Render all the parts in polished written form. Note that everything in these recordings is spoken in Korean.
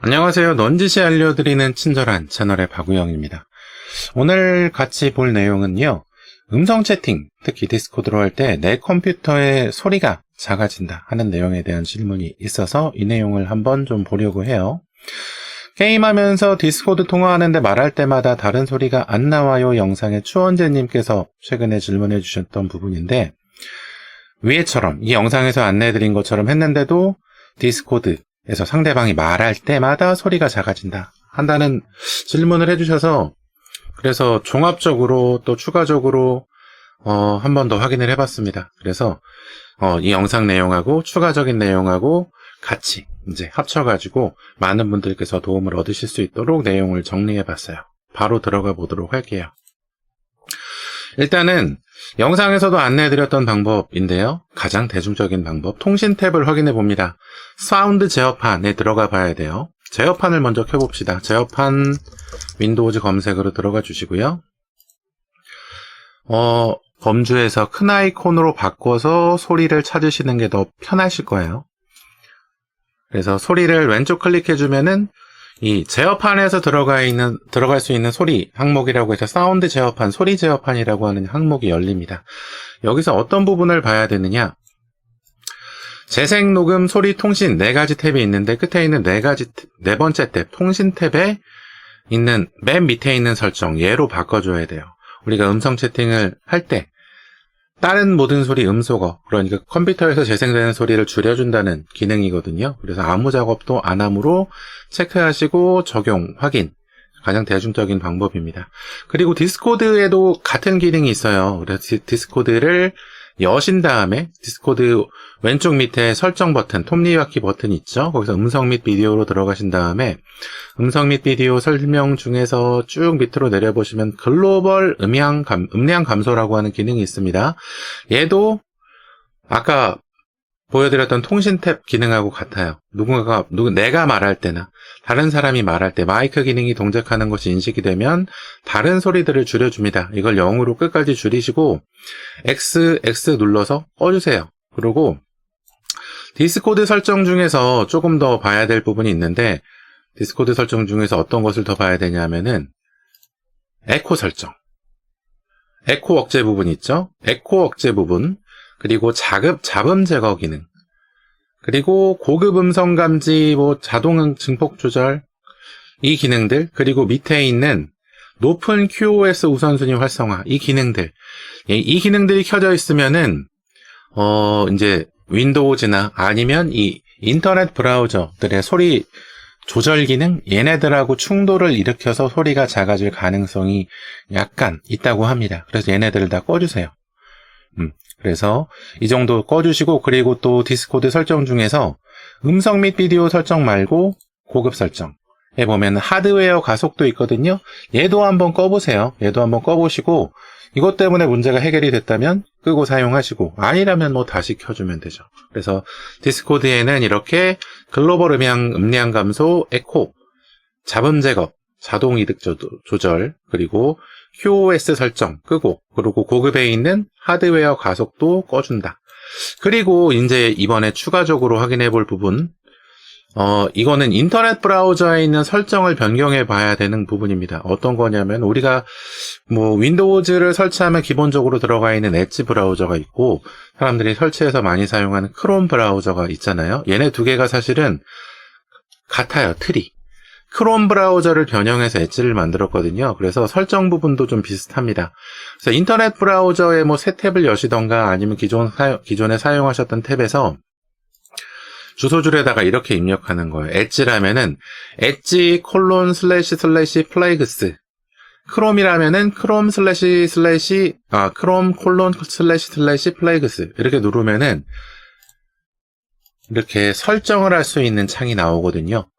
안녕하세요. 넌지시 알려드리는 친절한 채널의 박우영입니다. 오늘 같이 볼 내용은요. 음성 채팅, 특히 디스코드로 할 때 내 컴퓨터의 소리가 작아진다 하는 내용에 대한 질문이 있어서 이 내용을 한번 좀 보려고 해요. 게임하면서 디스코드 통화하는데 말할 때마다 다른 소리가 안 나와요 영상의 추원재님께서 최근에 질문해 주셨던 부분인데, 위에처럼 이 영상에서 안내해드린 것처럼 했는데도 디스코드에서 상대방이 말할 때마다 소리가 작아진다 한다는 질문을 해주셔서, 그래서 종합적으로 또 추가적으로 한 번 더 확인을 해봤습니다. 그래서 이 영상 내용하고 추가적인 내용하고 같이 이제 합쳐가지고 많은 분들께서 도움을 얻으실 수 있도록 내용을 정리해봤어요. 바로 들어가 보도록 할게요. 일단은 영상에서도 안내해드렸던 방법인데요. 가장 대중적인 방법, 통신 탭을 확인해 봅니다. 사운드 제어판에 들어가 봐야 돼요. 제어판을 먼저 켜봅시다. 제어판 윈도우즈 검색으로 들어가 주시고요. 범주에서 큰 아이콘으로 바꿔서 소리를 찾으시는 게 더 편하실 거예요. 그래서 소리를 왼쪽 클릭해주면은 이 제어판에서 들어갈 수 있는 소리 항목이라고 해서 사운드 제어판, 소리 제어판이라고 하는 항목이 열립니다. 여기서 어떤 부분을 봐야 되느냐? 재생, 녹음, 소리, 통신 네 가지 탭이 있는데 끝에 있는 네 번째 탭, 통신 탭에 있는 맨 밑에 있는 설정, 얘로 바꿔줘야 돼요. 우리가 음성 채팅을 할 때 다른 모든 소리 음소거, 그러니까 컴퓨터에서 재생되는 소리를 줄여준다는 기능이거든요. 그래서 아무 작업도 안 함으로 체크하시고 적용, 확인, 가장 대중적인 방법입니다. 그리고 디스코드에도 같은 기능이 있어요. 그래서 디스코드를 여신 다음에 디스코드 왼쪽 밑에 설정 버튼, 톱니바퀴 버튼 있죠? 거기서 음성 및 비디오로 들어가신 다음에 음성 및 비디오 설명 중에서 쭉 밑으로 내려보시면 글로벌 음량 감소라고 하는 기능이 있습니다. 얘도 아까 보여드렸던 통신 탭 기능하고 같아요. 내가 말할 때나 다른 사람이 말할 때 마이크 기능이 동작하는 것이 인식이 되면 다른 소리들을 줄여줍니다. 이걸 0으로 끝까지 줄이시고 X 눌러서 꺼주세요. 그리고 디스코드 설정 중에서 조금 더 봐야 될 부분이 있는데, 디스코드 설정 중에서 어떤 것을 더 봐야 되냐면은 에코 설정, 에코 억제 부분 있죠? 에코 억제 부분, 그리고 잡음 제거 기능, 그리고 고급 음성 감지, 자동 증폭 조절, 이 기능들, 그리고 밑에 있는 높은 QoS 우선순위 활성화, 이 기능들이 켜져 있으면은 이제 윈도우즈나 아니면 이 인터넷 브라우저들의 소리 조절 기능, 얘네들하고 충돌을 일으켜서 소리가 작아질 가능성이 약간 있다고 합니다. 그래서 얘네들을 다 꺼주세요. 그래서 이 정도 꺼주시고, 그리고 또 디스코드 설정 중에서 음성 및 비디오 설정 말고 고급 설정에 보면 하드웨어 가속도 있거든요. 얘도 한번 꺼보세요. 얘도 한번 꺼보시고, 이것 때문에 문제가 해결이 됐다면 끄고 사용하시고, 아니라면 다시 켜주면 되죠. 그래서 디스코드에는 이렇게 글로벌 음량 감소, 에코, 잡음 제거, 자동 이득 조절, 그리고 QoS 설정 끄고, 그리고 고급에 있는 하드웨어 가속도 꺼준다. 그리고 이제 이번에 추가적으로 확인해 볼 부분, 이거는 인터넷 브라우저에 있는 설정을 변경해 봐야 되는 부분입니다. 어떤 거냐면, 우리가 윈도우즈를 설치하면 기본적으로 들어가 있는 엣지 브라우저가 있고, 사람들이 설치해서 많이 사용하는 크롬 브라우저가 있잖아요. 얘네 두 개가 사실은 같아요, 틀이. 크롬 브라우저를 변형해서 엣지를 만들었거든요. 그래서 설정 부분도 좀 비슷합니다. 그래서 인터넷 브라우저에 새 탭을 여시던가 아니면 기존에 사용하셨던 탭에서 주소줄에다가 이렇게 입력하는 거예요. 엣지라면은 엣지 ://플레이그스, 크롬이라면은 크롬 //플레이그스 이렇게 누르면은 이렇게 설정을 할 수 있는 창이 나오거든요.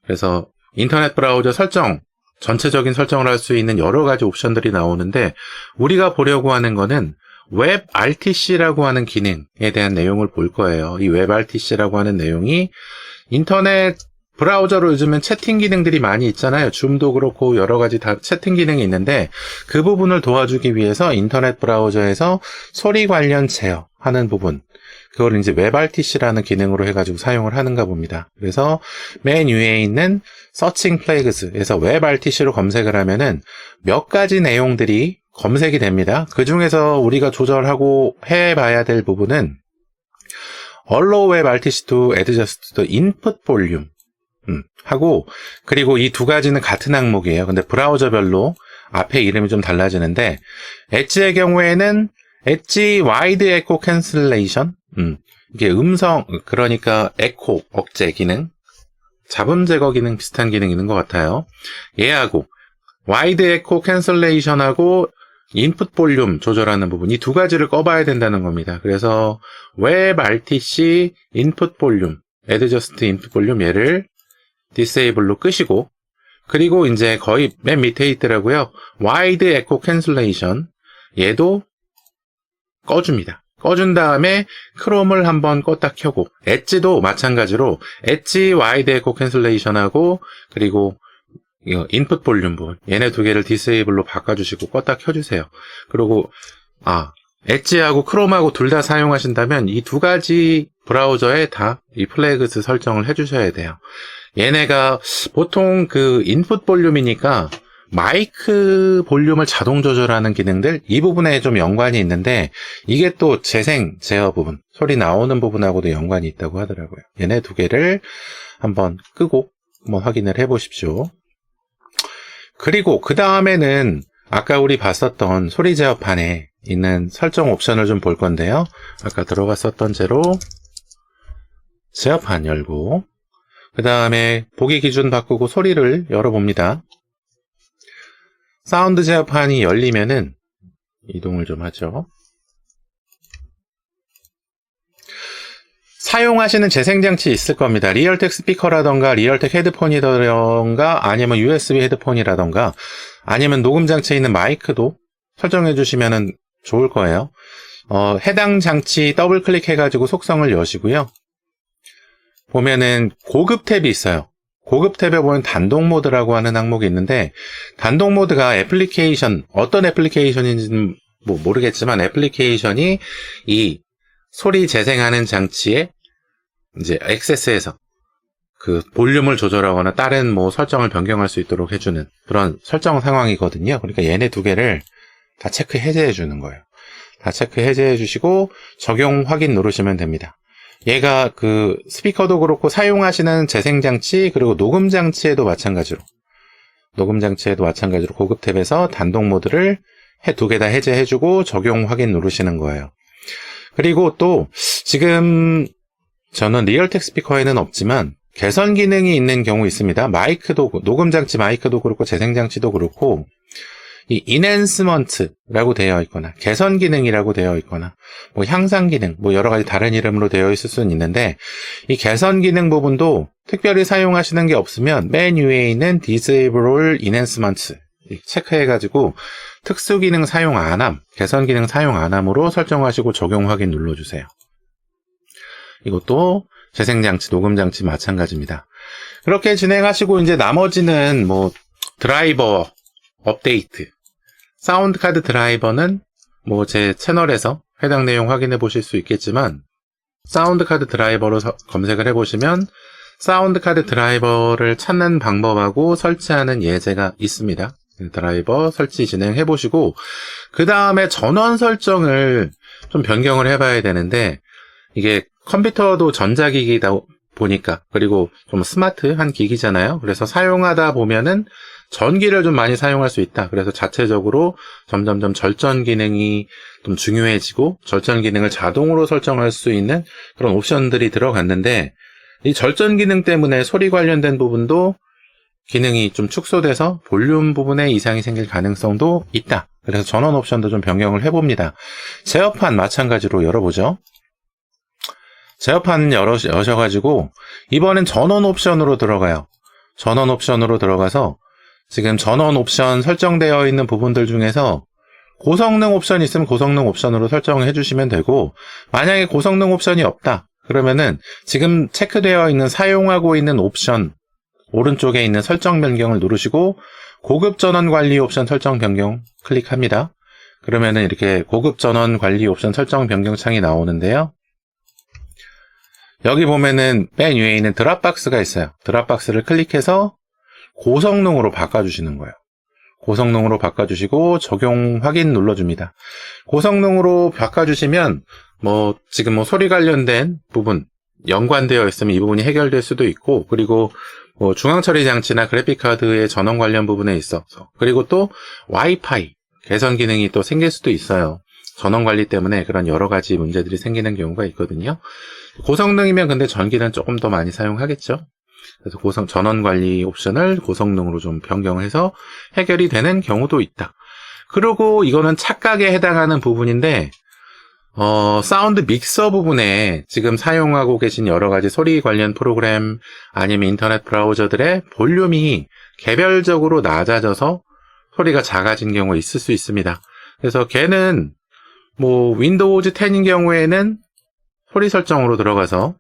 그래서 인터넷 브라우저 설정, 전체적인 설정을 할 수 있는 여러 가지 옵션들이 나오는데, 우리가 보려고 하는 거는 웹 RTC라고 하는 기능에 대한 내용을 볼 거예요. 이 웹 RTC라고 하는 내용이 인터넷 브라우저로 요즘엔 채팅 기능들이 많이 있잖아요. 줌도 그렇고 여러 가지 다 채팅 기능이 있는데, 그 부분을 도와주기 위해서 인터넷 브라우저에서 소리 관련 제어하는 부분, 그걸 이제 WebRTC라는 기능으로 해가지고 사용을 하는가 봅니다. 그래서 맨 위에 있는 Searching Flags에서 WebRTC로 검색을 하면은 몇 가지 내용들이 검색이 됩니다. 그 중에서 우리가 조절하고 해봐야 될 부분은 Allow WebRTC to adjust the input volume 하고, 그리고 이 두 가지는 같은 항목이에요. 근데 브라우저별로 앞에 이름이 좀 달라지는데, 엣지의 경우에는 엣지 와이드 에코 캔슬레이션, 이게 음성, 그러니까 에코 억제 기능, 잡음 제거 기능 비슷한 기능이 있는 것 같아요. 얘하고 와이드 에코 캔슬레이션하고 인풋 볼륨 조절하는 부분, 이 두 가지를 꺼봐야 된다는 겁니다. 그래서 WebRTC 인풋 볼륨, Adjust 인풋 볼륨 얘를 디세이블로 끄시고, 그리고 이제 거의 맨 밑에 있더라고요. 와이드 에코 캔슬레이션 얘도 꺼줍니다. 꺼준 다음에 크롬을 한번 껐다 켜고, 엣지도 마찬가지로 엣지 와이드 에코 캔슬레이션하고 그리고 인풋 볼륨 부분 얘네 두 개를 디세이블로 바꿔주시고 껐다 켜주세요. 그리고 엣지하고 크롬하고 둘 다 사용하신다면 이 두 가지 브라우저에 다 이 플래그스 설정을 해주셔야 돼요. 얘네가 보통 그 인풋 볼륨이니까 마이크 볼륨을 자동 조절하는 기능들, 이 부분에 좀 연관이 있는데, 이게 또 재생, 제어 부분, 소리 나오는 부분하고도 연관이 있다고 하더라고요. 얘네 두 개를 한번 끄고 한번 확인을 해 보십시오. 그리고 그 다음에는 아까 우리 봤었던 소리 제어판에 있는 설정 옵션을 좀 볼 건데요. 아까 들어갔었던 제로 제어판 열고, 그 다음에 보기 기준 바꾸고 소리를 열어봅니다. 사운드 제어판이 열리면은 이동을 좀 하죠. 사용하시는 재생장치 있을 겁니다. 리얼텍 스피커라던가 리얼텍 헤드폰이라던가 아니면 USB 헤드폰이라던가 아니면 녹음장치에 있는 마이크도 설정해 주시면 좋을 거예요. 해당 장치 더블 클릭해가지고 속성을 여시고요. 보면은 고급 탭이 있어요. 고급 탭에 보면 단독 모드라고 하는 항목이 있는데, 단독 모드가 애플리케이션, 어떤 애플리케이션인지는 모르겠지만 애플리케이션이 이 소리 재생하는 장치에 이제 액세스해서 그 볼륨을 조절하거나 다른 설정을 변경할 수 있도록 해주는 그런 설정 상황이거든요. 그러니까 얘네 두 개를 다 체크 해제해 주는 거예요. 다 체크 해제해 주시고 적용 확인 누르시면 됩니다. 얘가 그 스피커도 그렇고 사용하시는 재생장치 그리고 녹음장치에도 마찬가지로 고급 탭에서 단독 모드를 두 개 다 해제해주고 적용 확인 누르시는 거예요. 그리고 또 지금 저는 리얼텍 스피커에는 없지만 개선 기능이 있는 경우 있습니다. 마이크도, 녹음장치 마이크도 그렇고 재생장치도 그렇고 이 인핸스먼트라고 되어 있거나 개선 기능이라고 되어 있거나 향상 기능 여러 가지 다른 이름으로 되어 있을 수는 있는데, 이 개선 기능 부분도 특별히 사용하시는 게 없으면 맨 위에 있는 Disable All Enhancements 체크해가지고 특수 기능 사용 안함, 개선 기능 사용 안함으로 설정하시고 적용 확인 눌러주세요. 이것도 재생장치, 녹음장치 마찬가지입니다. 그렇게 진행하시고 이제 나머지는 드라이버 업데이트, 사운드 카드 드라이버는 제 채널에서 해당 내용 확인해 보실 수 있겠지만, 사운드 카드 드라이버로 검색을 해 보시면 사운드 카드 드라이버를 찾는 방법하고 설치하는 예제가 있습니다. 드라이버 설치 진행해 보시고 그 다음에 전원 설정을 좀 변경을 해봐야 되는데, 이게 컴퓨터도 전자기기다 보니까, 그리고 좀 스마트한 기기잖아요. 그래서 사용하다 보면은 전기를 좀 많이 사용할 수 있다. 그래서 자체적으로 점점점 절전 기능이 좀 중요해지고 절전 기능을 자동으로 설정할 수 있는 그런 옵션들이 들어갔는데, 이 절전 기능 때문에 소리 관련된 부분도 기능이 좀 축소돼서 볼륨 부분에 이상이 생길 가능성도 있다. 그래서 전원 옵션도 좀 변경을 해봅니다. 제어판 마찬가지로 열어보죠. 제어판 여셔가지고 이번엔 전원 옵션으로 들어가요. 전원 옵션으로 들어가서 지금 전원 옵션 설정되어 있는 부분들 중에서 고성능 옵션이 있으면 고성능 옵션으로 설정을 해주시면 되고, 만약에 고성능 옵션이 없다 그러면은 지금 체크되어 있는 사용하고 있는 옵션 오른쪽에 있는 설정 변경을 누르시고 고급 전원 관리 옵션 설정 변경 클릭합니다. 그러면은 이렇게 고급 전원 관리 옵션 설정 변경 창이 나오는데요. 여기 보면은 맨 위에 있는 드랍박스가 있어요. 드랍박스를 클릭해서 고성능으로 바꿔주시는 거예요. 고성능으로 바꿔주시고 적용 확인 눌러줍니다. 고성능으로 바꿔주시면 지금 소리 관련된 부분 연관되어 있으면 이 부분이 해결될 수도 있고, 그리고 중앙 처리 장치나 그래픽 카드의 전원 관련 부분에 있어서, 그리고 또 와이파이 개선 기능이 또 생길 수도 있어요. 전원 관리 때문에 그런 여러 가지 문제들이 생기는 경우가 있거든요. 고성능이면 근데 전기는 조금 더 많이 사용하겠죠. 그래서 전원 관리 옵션을 고성능으로 좀 변경해서 해결이 되는 경우도 있다. 그리고 이거는 착각에 해당하는 부분인데, 사운드 믹서 부분에 지금 사용하고 계신 여러 가지 소리 관련 프로그램 아니면 인터넷 브라우저들의 볼륨이 개별적으로 낮아져서 소리가 작아진 경우가 있을 수 있습니다. 그래서 걔는 윈도우즈 10인 경우에는 소리 설정으로 들어가서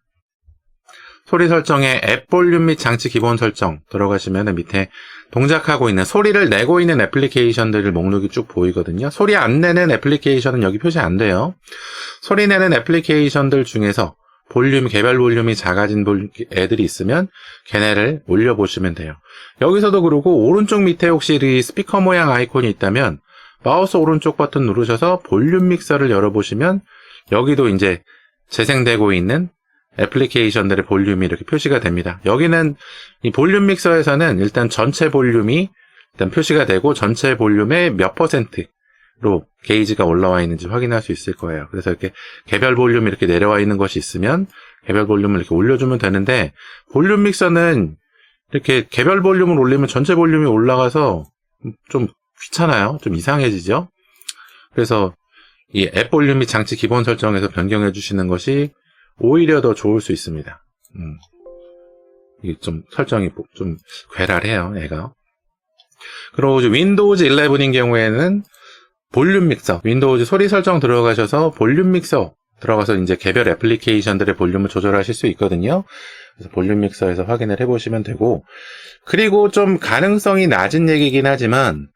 소리 설정에 앱 볼륨 및 장치 기본 설정 들어가시면 밑에 동작하고 있는 소리를 내고 있는 애플리케이션들을 목록이 쭉 보이거든요. 소리 안 내는 애플리케이션은 여기 표시 안 돼요. 소리 내는 애플리케이션들 중에서 개별 볼륨이 작아진 애들이 있으면 걔네를 올려보시면 돼요. 여기서도 그러고 오른쪽 밑에 혹시 이 스피커 모양 아이콘이 있다면 마우스 오른쪽 버튼 누르셔서 볼륨 믹서를 열어보시면 여기도 이제 재생되고 있는 애플리케이션들의 볼륨이 이렇게 표시가 됩니다. 여기는 이 볼륨 믹서에서는 일단 전체 볼륨이 일단 표시가 되고 전체 볼륨의 몇 %로 게이지가 올라와 있는지 확인할 수 있을 거예요. 그래서 이렇게 개별 볼륨이 이렇게 내려와 있는 것이 있으면 개별 볼륨을 이렇게 올려주면 되는데, 볼륨 믹서는 이렇게 개별 볼륨을 올리면 전체 볼륨이 올라가서 좀 귀찮아요. 좀 이상해지죠. 그래서 이 앱 볼륨 및 장치 기본 설정에서 변경해 주시는 것이 오히려 더 좋을 수 있습니다. 이게 좀 설정이 좀 괴랄해요, 얘가. 그리고 윈도우즈 11인 경우에는 볼륨 믹서, 윈도우즈 소리 설정 들어가셔서 볼륨 믹서 들어가서 이제 개별 애플리케이션들의 볼륨을 조절하실 수 있거든요. 그래서 볼륨 믹서에서 확인을 해보시면 되고, 그리고 좀 가능성이 낮은 얘기긴 하지만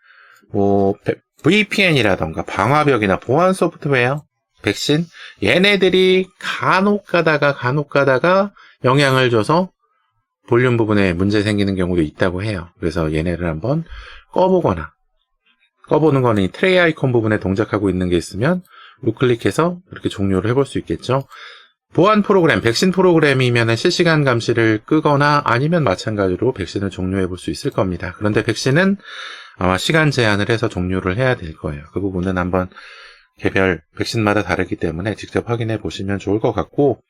VPN이라던가 방화벽이나 보안 소프트웨어, 백신, 얘네들이 간혹 가다가 영향을 줘서 볼륨 부분에 문제 생기는 경우도 있다고 해요. 그래서 얘네를 한번 꺼보는 거는 이 트레이 아이콘 부분에 동작하고 있는 게 있으면 우클릭해서 이렇게 종료를 해볼 수 있겠죠. 보안 프로그램, 백신 프로그램이면 실시간 감시를 끄거나 아니면 마찬가지로 백신을 종료해 볼 수 있을 겁니다. 그런데 백신은 아마 시간 제한을 해서 종료를 해야 될 거예요. 그 부분은 한번 개별 백신마다 다르기 때문에 직접 확인해 보시면 좋을 것 같고,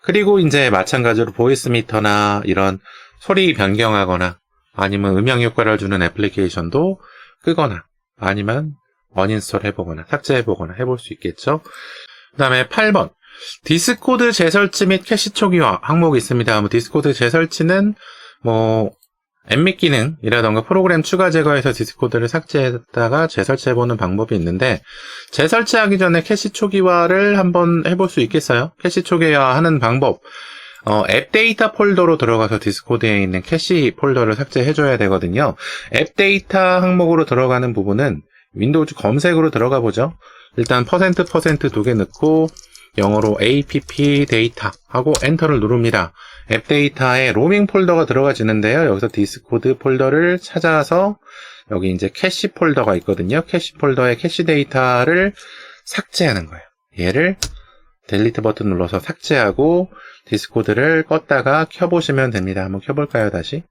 그리고 이제 마찬가지로 보이스 미터나 이런 소리 변경하거나 아니면 음향 효과를 주는 애플리케이션도 끄거나 아니면 언인스톨 해보거나 삭제해보거나 해볼 수 있겠죠. 그 다음에 8번 디스코드 재설치 및 캐시 초기화 항목이 있습니다. 디스코드 재설치는 엠밋 기능이라던가 프로그램 추가 제거해서 디스코드를 삭제했다가 재설치해보는 방법이 있는데, 재설치하기 전에 캐시 초기화를 한번 해볼 수 있겠어요? 캐시 초기화 하는 방법, 앱 데이터 폴더로 들어가서 디스코드에 있는 캐시 폴더를 삭제해줘야 되거든요. 앱 데이터 항목으로 들어가는 부분은 윈도우즈 검색으로 들어가 보죠. 일단 %% 2개 넣고 영어로 app 데이터 하고 엔터를 누릅니다. 앱 데이터에 로밍 폴더가 들어가지는데요. 여기서 디스코드 폴더를 찾아서 여기 이제 캐시 폴더가 있거든요. 캐시 폴더의 캐시 데이터를 삭제하는 거예요. 얘를 델리트 버튼 눌러서 삭제하고 디스코드를 껐다가 켜보시면 됩니다. 한번 켜볼까요, 다시?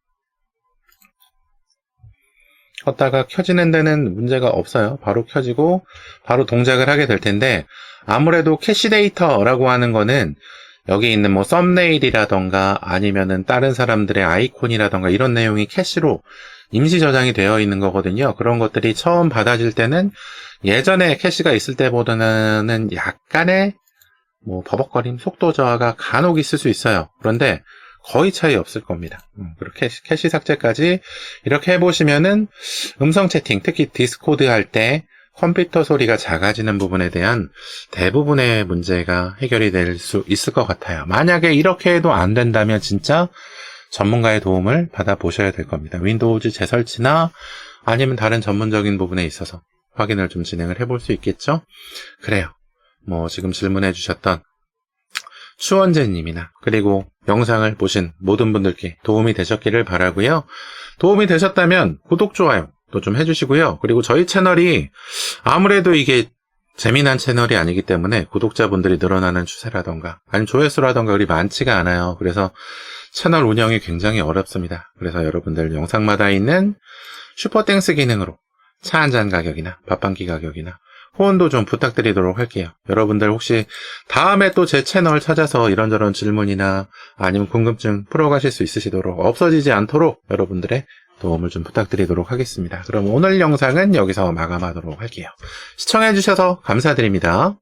껐다가 켜지는 데는 문제가 없어요. 바로 켜지고 바로 동작을 하게 될 텐데, 아무래도 캐시 데이터라고 하는 거는 여기 있는 썸네일이라던가 아니면은 다른 사람들의 아이콘이라던가 이런 내용이 캐시로 임시 저장이 되어 있는 거거든요. 그런 것들이 처음 받아질 때는 예전에 캐시가 있을 때보다는 약간의 버벅거림, 속도 저하가 간혹 있을 수 있어요. 그런데 거의 차이 없을 겁니다. 그렇게 캐시 삭제까지 이렇게 해보시면은 음성 채팅, 특히 디스코드 할 때 컴퓨터 소리가 작아지는 부분에 대한 대부분의 문제가 해결이 될 수 있을 것 같아요. 만약에 이렇게 해도 안 된다면 진짜 전문가의 도움을 받아보셔야 될 겁니다. 윈도우즈 재설치나 아니면 다른 전문적인 부분에 있어서 확인을 좀 진행을 해볼 수 있겠죠? 그래요. 지금 질문해 주셨던 추원재님이나 그리고 영상을 보신 모든 분들께 도움이 되셨기를 바라고요. 도움이 되셨다면 구독, 좋아요 또 좀 해주시고요. 그리고 저희 채널이 아무래도 이게 재미난 채널이 아니기 때문에 구독자분들이 늘어나는 추세라던가 아니면 조회수라던가 그리 많지가 않아요. 그래서 채널 운영이 굉장히 어렵습니다. 그래서 여러분들 영상마다 있는 슈퍼땡스 기능으로 차 한잔 가격이나 밥 한 끼 가격이나 후원도 좀 부탁드리도록 할게요. 여러분들 혹시 다음에 또 제 채널 찾아서 이런저런 질문이나 아니면 궁금증 풀어가실 수 있으시도록 없어지지 않도록 여러분들의 도움을 좀 부탁드리도록 하겠습니다. 그럼 오늘 영상은 여기서 마감하도록 할게요. 시청해주셔서 감사드립니다.